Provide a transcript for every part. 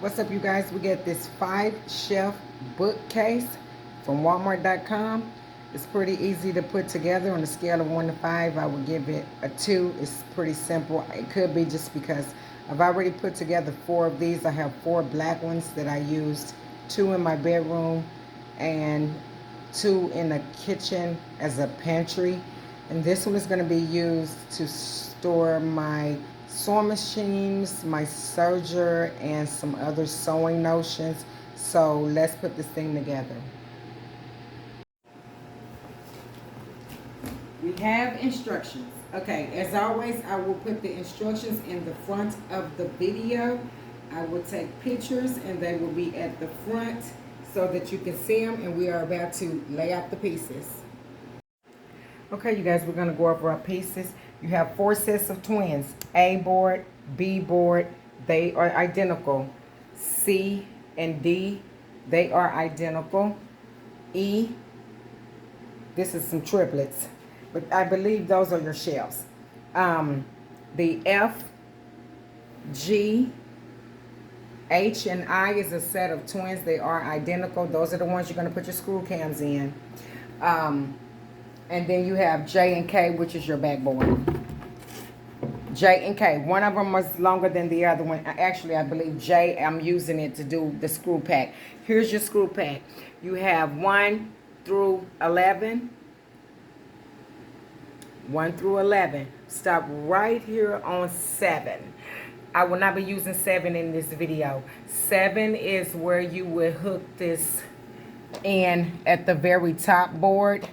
What's up, you guys? We get this 5-shelf bookcase from Walmart.com. It's pretty easy to put together. On a scale of 1 to 5, I would give it a 2. It's pretty simple. It could be just because I've already put together 4 of these. I have 4 black ones that I used, 2 in my bedroom and 2 in the kitchen as a pantry. And this one is going to be used to store my sewing machines, my serger, and some other sewing notions. So let's put this thing together. We have instructions. Okay, as always, I will put the instructions in the front of the video. I will take pictures and they will be at the front so that you can see them, and we are about to lay out the pieces. Okay, you guys, we're going to go over our pieces. You have 4 sets of twins, A board, B board. They are identical. C and D, they are identical. E, this is some triplets, but I believe those are your shelves. The F, G, H, and I is a set of twins. They are identical. Those are the ones you're going to put your screw cams in. And then you have J and K, which is your backboard. J and K. One of them was longer than the other one. Actually, I believe J, I'm using it to do the screw pack. Here's your screw pack. You have 1 through 11. 1 through 11. Stop right here on 7. I will not be using 7 in this video. 7 is where you would hook this in at the very top board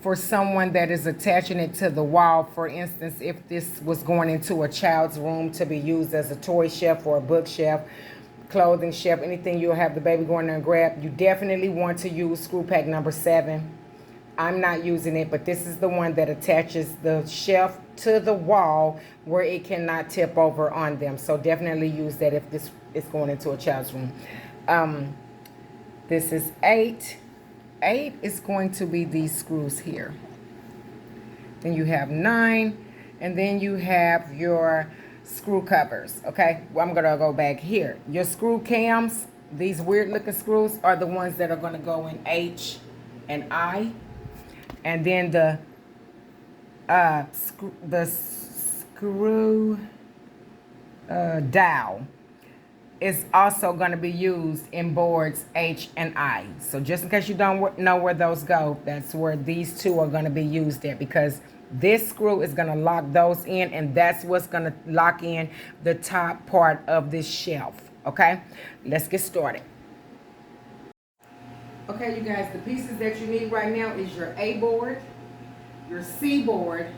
for someone that is attaching it to the wall. For instance, if this was going into a child's room to be used as a toy shelf or a bookshelf, clothing shelf, anything you'll have the baby go in there and grab, you definitely want to use screw pack number 7. I'm not using it, but this is the one that attaches the shelf to the wall where it cannot tip over on them. So definitely use that if this is going into a child's room. This is 8. 8 is going to be these screws here. Then you have 9, and then you have your screw covers. Okay, well, I'm gonna go back here. Your screw cams, these weird looking screws, are the ones that are gonna go in H and I. And then the screw dowel is also going to be used in boards H and I. So just in case you don't know where those go, that's where these 2 are going to be used at, because this screw is going to lock those in, and that's what's going to lock in the top part of this shelf. Okay, let's get started. Okay, you guys, the pieces that you need right now is your A board, your C board,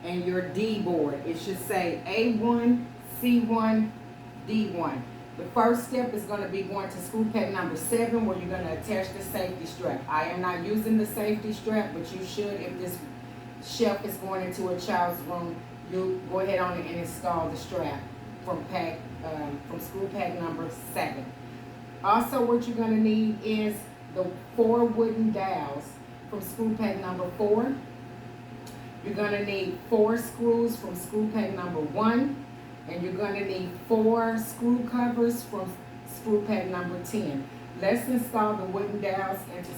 and your D board. It should say A1, C1, D1. The first step is going to be going to screw pack number 7, where you're going to attach the safety strap. I am not using the safety strap, but you should. If this shelf is going into a child's room, you'll go ahead on and install the strap from screw pack number 7. Also, what you're going to need is the 4 wooden dowels from screw pack number 4. You're going to need 4 screws from screw pack number 1. And you're going to need 4 screw covers from screw pack number 10. Let's install the wooden dowels into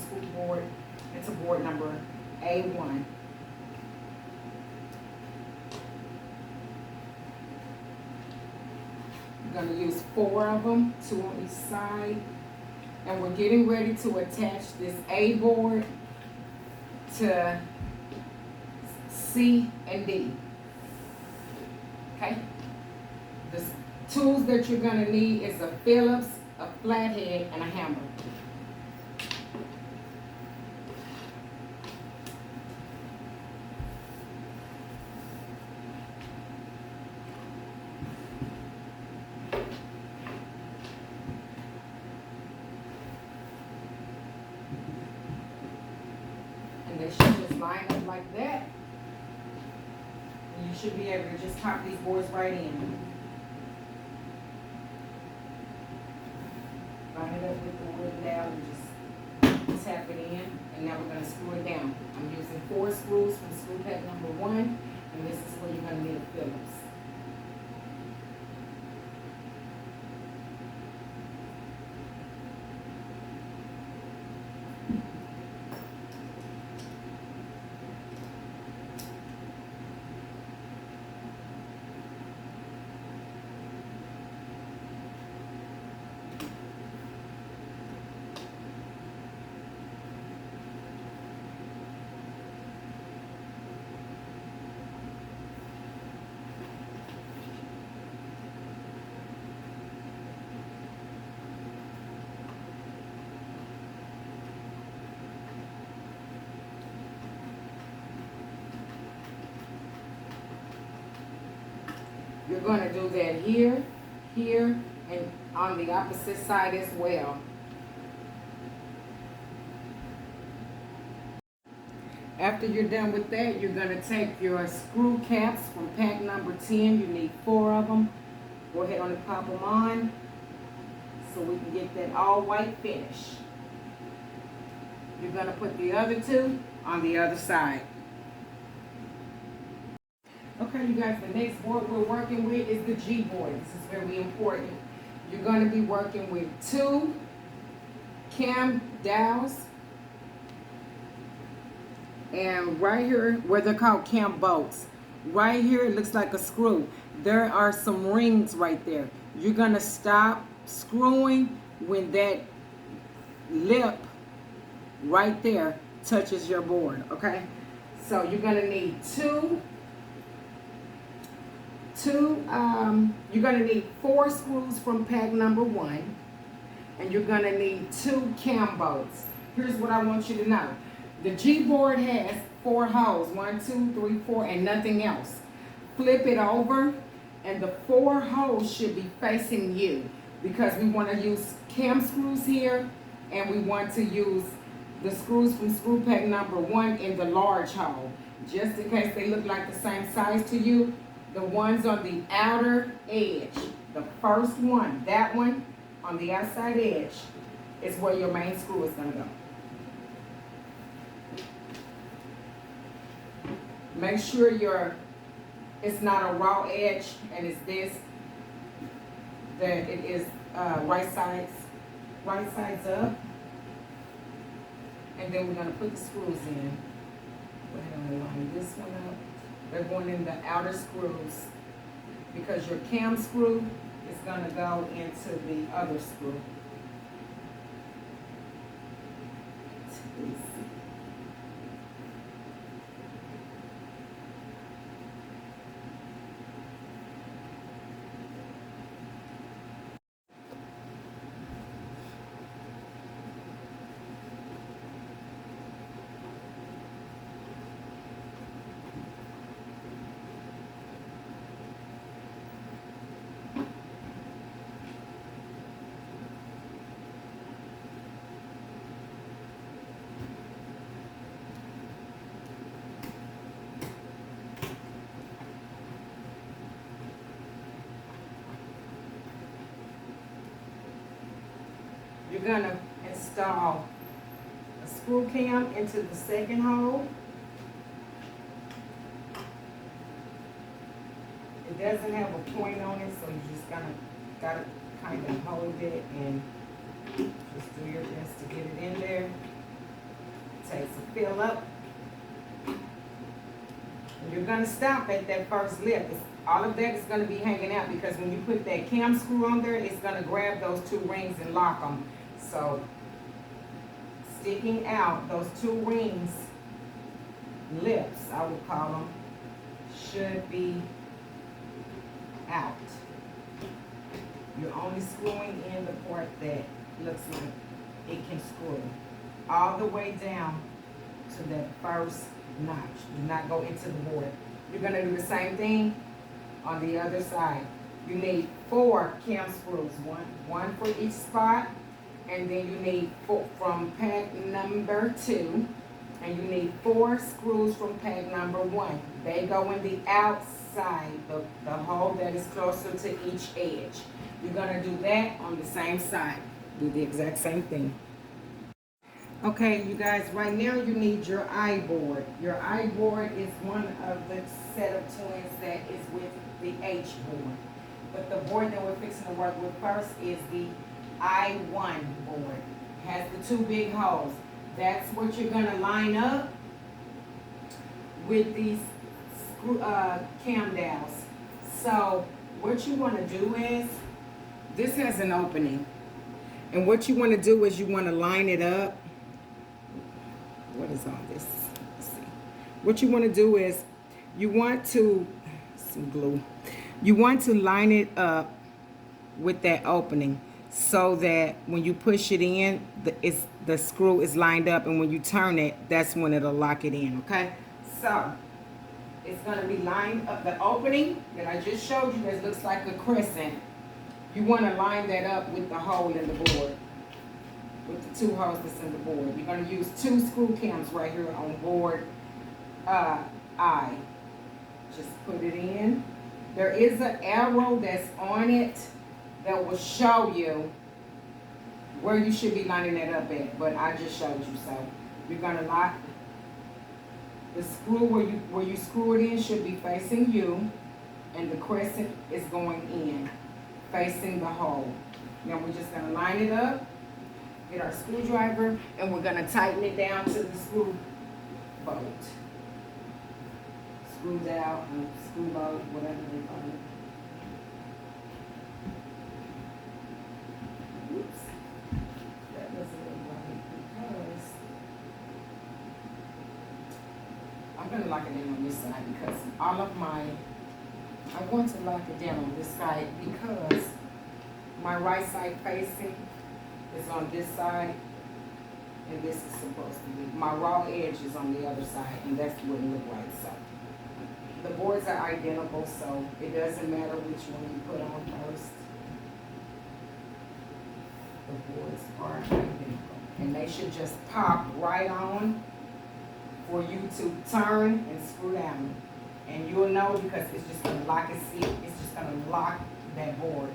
board number A1. We're going to use 4 of them, 2 on each side. And we're getting ready to attach this A board to C and D. Okay? The tools that you're going to need is a Phillips, a flathead, and a hammer. And they should just line up like that. And you should be able to just pop these boards right in. Line it up with the wooden dowel and just tap it in, and now we're going to screw it down. I'm using 4 screws from screw pack number 1, and this is where you're going to need a Phillips. going to do that here, here, and on the opposite side as well. After you're done with that, you're going to take your screw caps from pack number 10. You need 4 of them. Go ahead and pop them on so we can get that all white finish. You're going to put the other 2 on the other side. Okay, you guys, the next board we're working with is the G board. This is very important. You're going to be working with 2 cam dowels. And right here, where they're called cam bolts, right here it looks like a screw. There are some rings right there. You're going to stop screwing when that lip right there touches your board, okay? So you're going to need you're going to need 4 screws from pack number 1, and you're going to need 2 cam bolts. Here's what I want you to know. The G board has 4 holes, 1, 2, 3, 4, and nothing else. Flip it over, and the 4 holes should be facing you, because we want to use cam screws here, and we want to use the screws from screw pack number 1 in the large hole. Just in case they look like the same size to you, the ones on the outer edge, the first one, that one on the outside edge, is where your main screw is going to go. Make sure it's not a raw edge, and it's this, that it is right sides up. And then we're going to put the screws in. Go ahead and line this one up. They're going in the outer screws, because your cam screw is going to go into the other screw. You're going to install a screw cam into the second hole. It doesn't have a point on it, so you just gotta kind of hold it and just do your best to get it in there. It takes a fill up. And you're going to stop at that first lip. All of that is going to be hanging out, because when you put that cam screw on there, it's going to grab those 2 rings and lock them. So sticking out, those 2 rings, lips, I would call them, should be out. You're only screwing in the part that looks like it can screw. All the way down to that first notch. Do not go into the board. You're going to do the same thing on the other side. You need 4 cam screws, one for each spot, and then you need 4 from pack number 2, and you need 4 screws from pack number 1. They go in the outside, the hole that is closer to each edge. You're going to do that on the same side. Do the exact same thing. Okay, you guys, right now you need your I board. Your I board is one of the set of twins that is with the H board. But the board that we're fixing to work with first is the I1 board. Has the 2 big holes. That's what you're going to line up with these cam dowels. So what you want to do is, this has an opening. And what you want to do is you want to line it up. What is all this? Let's see. What you want to do is you want to, some glue. You want to line it up with that opening so that when you push it in, the screw is lined up, and when you turn it, that's when it'll lock it in, okay? So It's going to be lined up. The opening that I just showed you that looks like a crescent, you want to line that up with the hole in the board, with the 2 holes that's in the board. You're going to use 2 screw cams right here on board I. Just put it in. There is an arrow that's on it that will show you where you should be lining that up at, but I just showed you. So you're going to lock the screw where you screw it in should be facing you, and the crescent is going in, facing the hole. Now we're just going to line it up, get our screwdriver, and we're going to tighten it down to the screw bolt. Screws out, screw bolt, whatever they call it. Oops, that doesn't look right because I'm going to lock it in on this side because all of my, I want to lock it down on this side because my right side facing is on this side and this is supposed to be, my raw edge is on the other side and that wouldn't look right. So the boards are identical, so it doesn't matter which one you put on first. The boards are identical and they should just pop right on for you to turn and screw down. And you'll know because it's just going to lock it, see, it's just going to lock that board.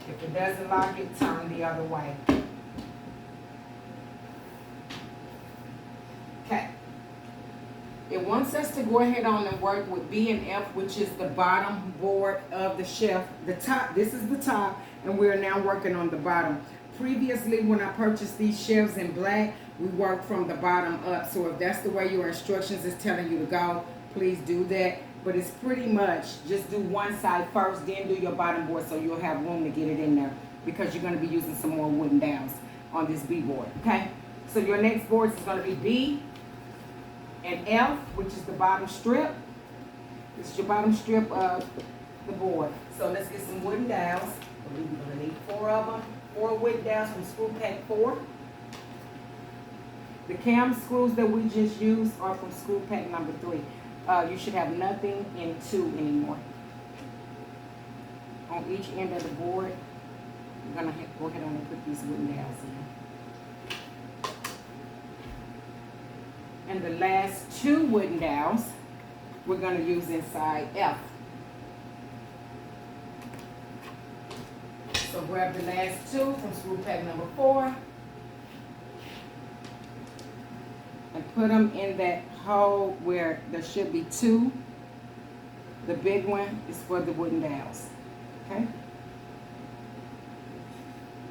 If it doesn't lock it, turn the other way. Okay. It wants us to go ahead on and work with B and F, which is the bottom board of the shelf. The top, this is the top, and we're now working on the bottom. Previously, when I purchased these shelves in black, we worked from the bottom up. So if that's the way your instructions is telling you to go, please do that. But it's pretty much just do one side first, then do your bottom board so you'll have room to get it in there because you're going to be using some more wooden dowels on this B board, okay? So your next boards is going to be B and F, which is the bottom strip. This is your bottom strip of the board. So let's get some wooden dowels. We're going to need 4 of them. 4 wooden dowels from Screw Pack 4. The cam screws that we just used are from Screw Pack number 3. You should have nothing in 2 anymore. On each end of the board, we're going to go ahead and put these wooden dowels in. And the last 2 wooden dowels, we're going to use inside F. So grab the last 2 from Screw Pack number 4 and put them in that hole where there should be 2. The big one is for the wooden dowels. Okay?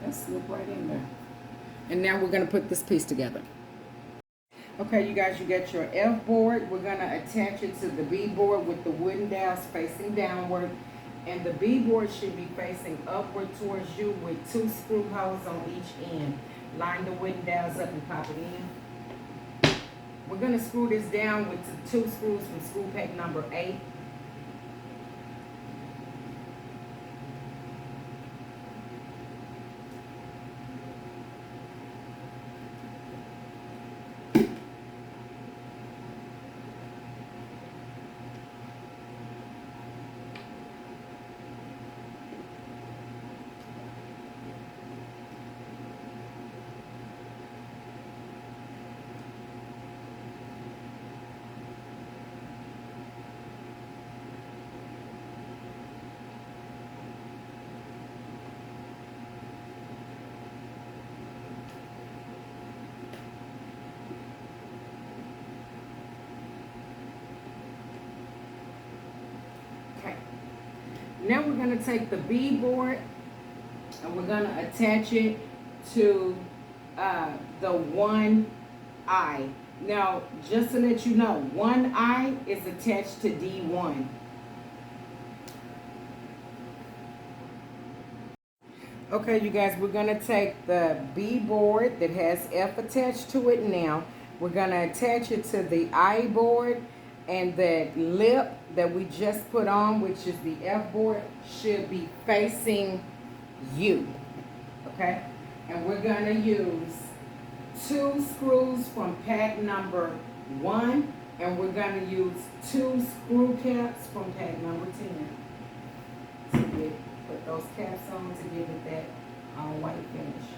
Let's slip right in there. And now we're going to put this piece together. Okay, you guys, you got your F board. We're going to attach it to the B board with the wooden dowels facing downward. And the B board should be facing upward towards you with 2 screw holes on each end. Line the wooden dowels up and pop it in. We're going to screw this down with the 2 screws from Screw Pack number 8. Now we're going to take the B board and we're going to attach it to the 1 eye. Now, just to let you know, 1 eye is attached to D1. Okay, you guys, we're going to take the B board that has F attached to it now. We're going to attach it to the I board. And that lip that we just put on, which is the F board, should be facing you, okay? And we're gonna use 2 screws from pack number 1 And we're gonna use 2 screw caps from pack number 10 to put those caps on to give it that all white finish.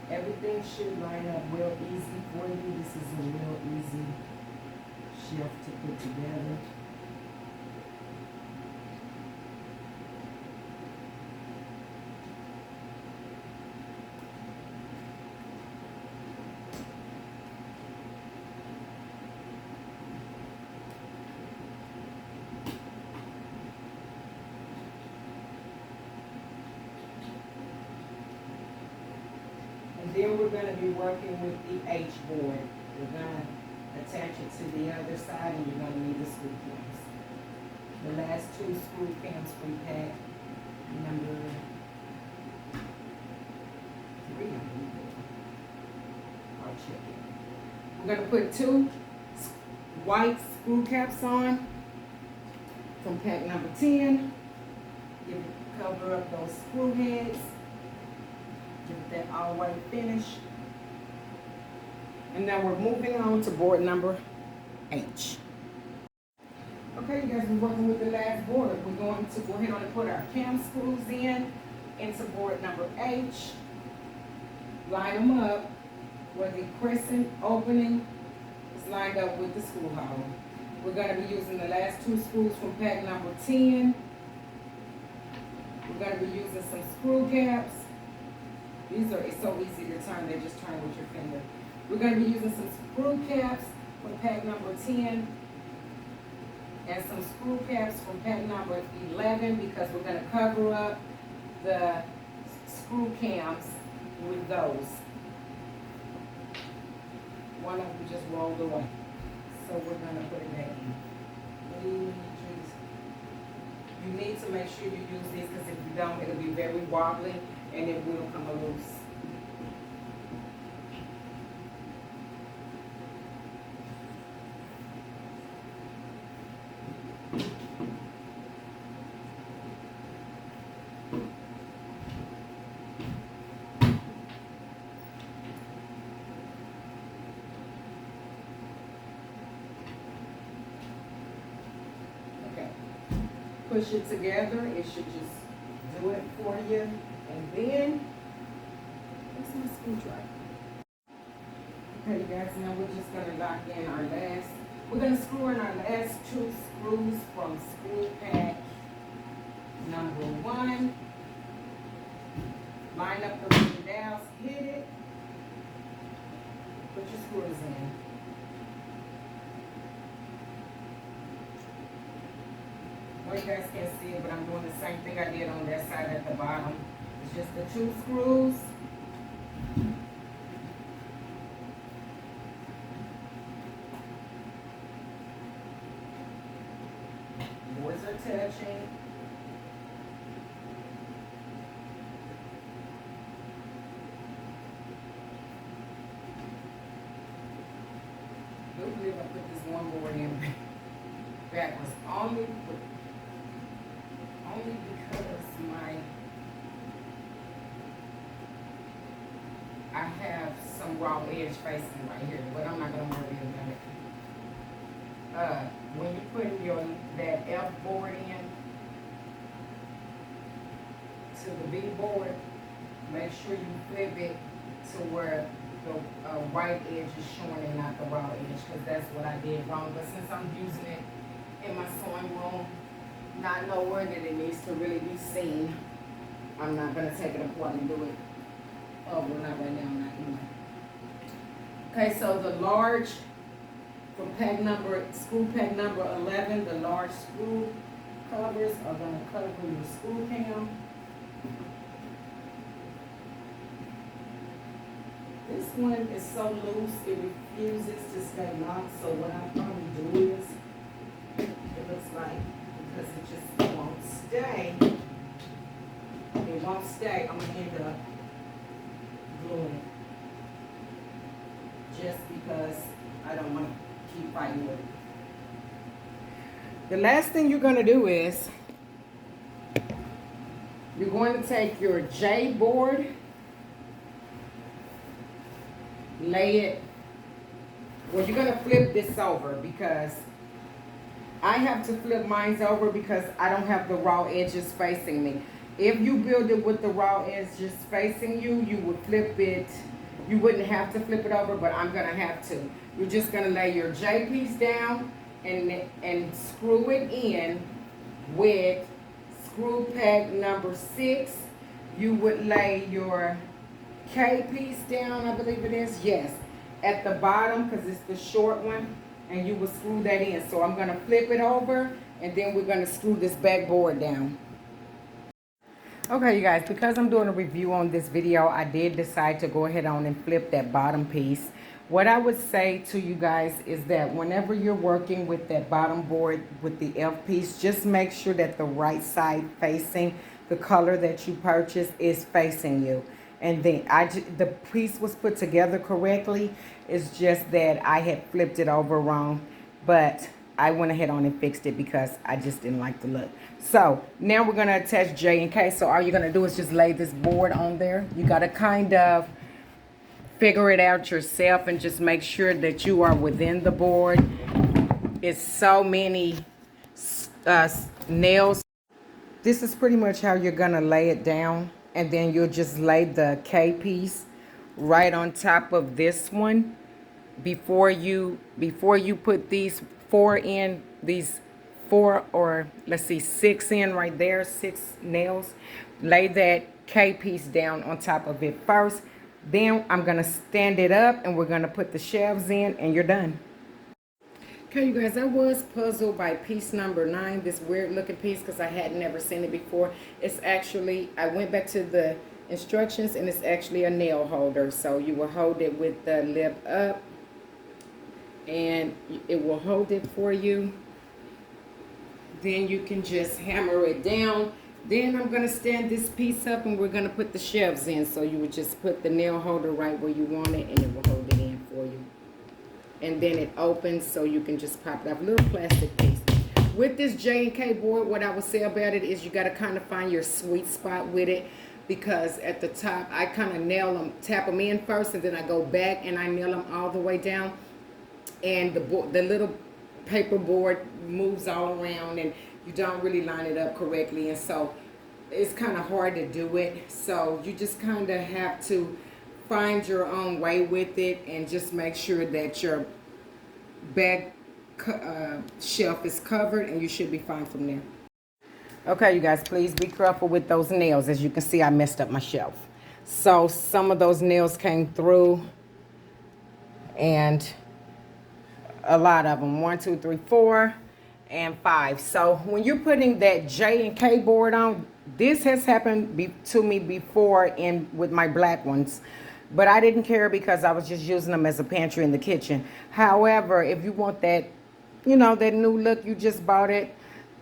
Everything should line up real easy for you. This is a real easy shelf to put together. And then we're going to be working with the H board. We're going to attach it to the other side, and you're going to need the screw cams. The last 2 screw cams we pack, number 3, I'll check it. We're going to put 2 white screw caps on from pack number 10. Cover up those screw heads. Give that all white finish. And now we're moving on to board number H. Okay, you guys, we're working with the last board. We're going to go ahead and put our cam screws into board number H. Line them up where the crescent opening is lined up with the screw hollow. We're going to be using the last 2 screws from pack number 10. We're going to be using some screw caps. It's so easy to turn, they just turn with your finger. We're going to be using some screw caps from pack number 10 and some screw caps from pack number 11 because we're going to cover up the screw cams with those. One of them just rolled away. So we're going to put it back in. You need to make sure you use these because if you don't, it'll be very wobbly and it will come loose. Push it together, it should just do it for you. And then, where's my screwdriver? Okay, you guys, now we're just gonna lock in our we're gonna screw in our last 2 screws from screw pack number 1. Line up the ring dowels, hit it, put your screws in. Well, you guys can't see it, but I'm doing the same thing I did on that side at the bottom. It's just the 2 screws. Boards are touching. I believe I put this one board in backwards only because I have some raw edge facing right here, but I'm not gonna worry about it. When you put that F board in to the B board, make sure you flip it to where the white edge is showing and not the raw edge, because that's what I did wrong. But since I'm using it in my sewing room, not nowhere that it needs to really be seen, I'm not going to take it apart and do it. Oh, well, not right now, not anyway. Okay, so the large, from screw pack number 11, the large screw covers are going to cover your screw cam. This one is so loose, it refuses to stay locked, so what I'll probably do is, it looks like, because it just won't stay, I'm going to end up gluing it, just because I don't want to keep fighting with it. The last thing you're going to do is, you're going to take your J board lay it, well, you're gonna flip this over because I have to flip mine over because I don't have the raw edges facing me. If you build it with the raw edges facing you, you would flip it. You wouldn't have to flip it over, but I'm gonna have to. You're just gonna lay your J piece down and screw it in with screw pack number 6. You would lay your K piece down, I believe it is, yes, at the bottom because it's the short one, and you will screw that in. So I'm gonna flip it over and then we're gonna screw this backboard down. Okay, you guys, because I'm doing a review on this video, I did decide to go ahead on and flip that bottom piece. What I would say to you guys is that whenever you're working with that bottom board with the F piece, just make sure that the right side facing the color that you purchased is facing you. And then the piece was put together correctly. It's just that I had flipped it over wrong, but I went ahead on and fixed it because I just didn't like the look. So now we're gonna attach J and K. So all you're gonna do is just lay this board on there. You gotta kind of figure it out yourself and just make sure that you are within the board. It's so many nails. This is pretty much how you're gonna lay it down, and then you'll just lay the K piece right on top of this one before you put these 4 in, these 4, or let's see, 6 in right there, 6 nails. Lay that K piece down on top of it first. Then I'm gonna stand it up and we're gonna put the shelves in and you're done. Okay, you guys, I was puzzled by piece number 9, this weird looking piece, because I had never seen it before. It's actually, I went back to the instructions and it's actually a nail holder. So you will hold it with the lip up and it will hold it for you. Then you can just hammer it down. Then I'm going to stand this piece up and we're going to put the shelves in. So you would just put the nail holder right where you want it and it will hold it in for you. And then it opens so you can just pop it off. A little plastic piece. With this J&K board, what I would say about it is you got to kind of find your sweet spot with it. Because at the top, I kind of nail them, tap them in first, and then I go back and I nail them all the way down. And the little paper board moves all around and you don't really line it up correctly. And so it's kind of hard to do it. So you just kind of have to find your own way with it and just make sure that your back shelf is covered and you should be fine from there. Okay, you guys, please be careful with those nails. As you can see, I messed up my shelf. So some of those nails came through and a lot of them, 1, 2, 3, 4, and 5. So when you're putting that J and K board on, this has happened to me before with my black ones, but I didn't care because I was just using them as a pantry in the kitchen. However, if you want that, you know, that new look, you just bought it,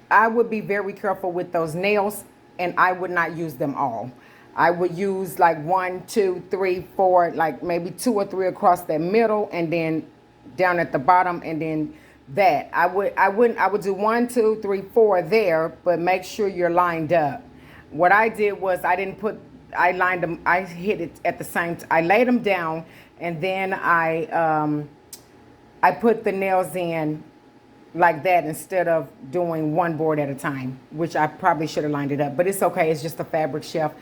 I would be very careful with those nails, and I would not use them all. I would use like 1, 2, 3, 4, like maybe 2 or 3 across the middle, and then down at the bottom, and then that. I would do 1, 2, 3, 4 there, but make sure you're lined up. What I did was I lined them, I hit it at the same time. I laid them down, and then I put the nails in like that instead of doing one board at a time, which I probably should have lined it up, but it's okay. It's just a fabric shelf.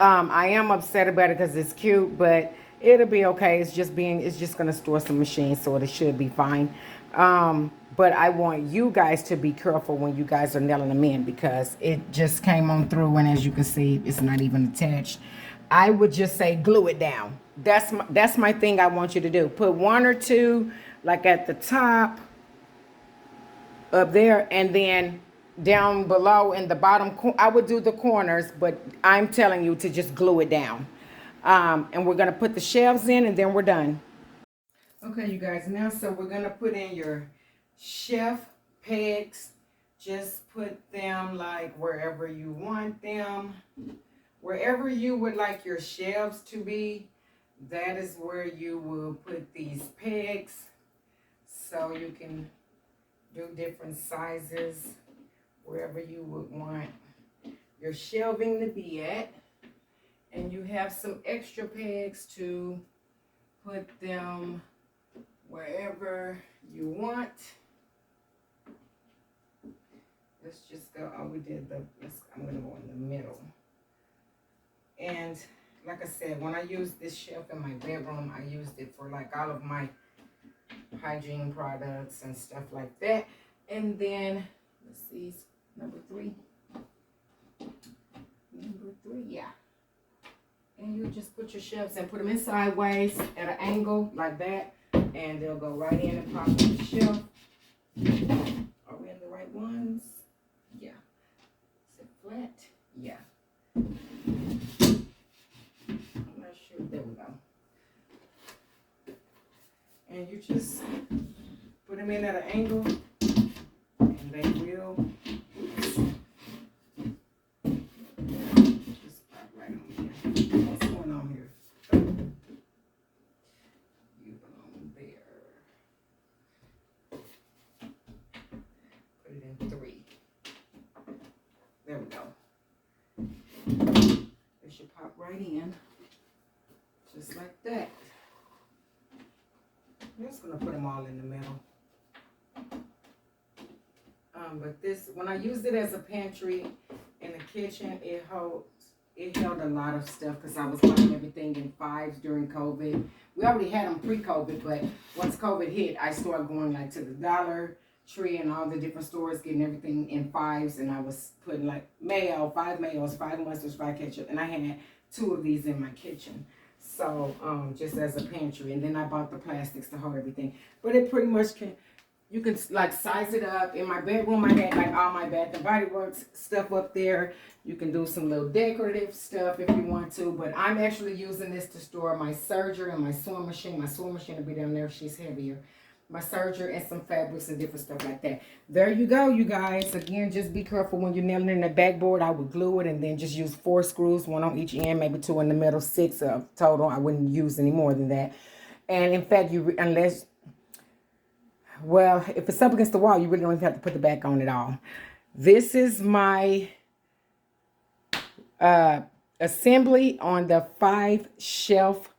I am upset about it because it's cute, but it'll be okay. It's just going to store some machines, so it should be fine. But I want you guys to be careful when you guys are nailing them in, because it just came on through, and as you can see, it's not even attached. I would just say glue it down. That's my thing I want you to do. Put 1 or 2 like at the top up there, and then down below in the bottom. I would do the corners, but I'm telling you to just glue it down. And we're going to put the shelves in, and then we're done. Okay, you guys, now so we're going to put in your shelf pegs. Just put them like wherever you want them. Wherever you would like your shelves to be, that is where you will put these pegs. So you can do different sizes wherever you would want your shelving to be at. And you have some extra pegs to put them wherever you want. Let's just go. Oh, we did the. I'm gonna go in the middle. And like I said, when I use this shelf in my bedroom, I used it for like all of my hygiene products and stuff like that. And then let's see, number three, yeah. And you just put your shelves and put them in sideways at an angle like that, and they'll go right in and pop on the shelf. Are we in the right ones? Yeah. Is it flat? Yeah. I'm not sure. There we go. And you just put them in at an angle, and they will just pop right on here. What's going on here? You belong there. Put it in 3. There we go. It should pop right in, just like that. I'm just gonna put them all in the middle. But this, when I used it as a pantry in the kitchen, it held a lot of stuff because I was buying everything in 5s during COVID. We already had them pre-COVID, but once COVID hit, I started going like to the Dollar Tree and all the different stores, getting everything in 5s, and I was putting like mayo, 5 mayos, 5 mustards, 5 ketchup, and I had 2 of these in my kitchen. So, just as a pantry. And then I bought the plastics to hold everything. But it pretty much can, you can like size it up. In my bedroom, I had like all my Bath and Body Works stuff up there. You can do some little decorative stuff if you want to. But I'm actually using this to store my serger and my sewing machine. My sewing machine will be down there if she's heavier. My serger and some fabrics and different stuff like that. There you go, you guys. Again, just be careful when you're nailing in the backboard. I would glue it and then just use 4 screws, 1 on each end, maybe 2 in the middle, 6 total. I wouldn't use any more than that. And in fact, unless, well, if it's up against the wall, you really don't even have to put the back on at all. This is my assembly on the 5-shelf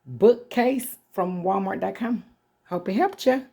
bookcase from Walmart.com. Hope it helped you.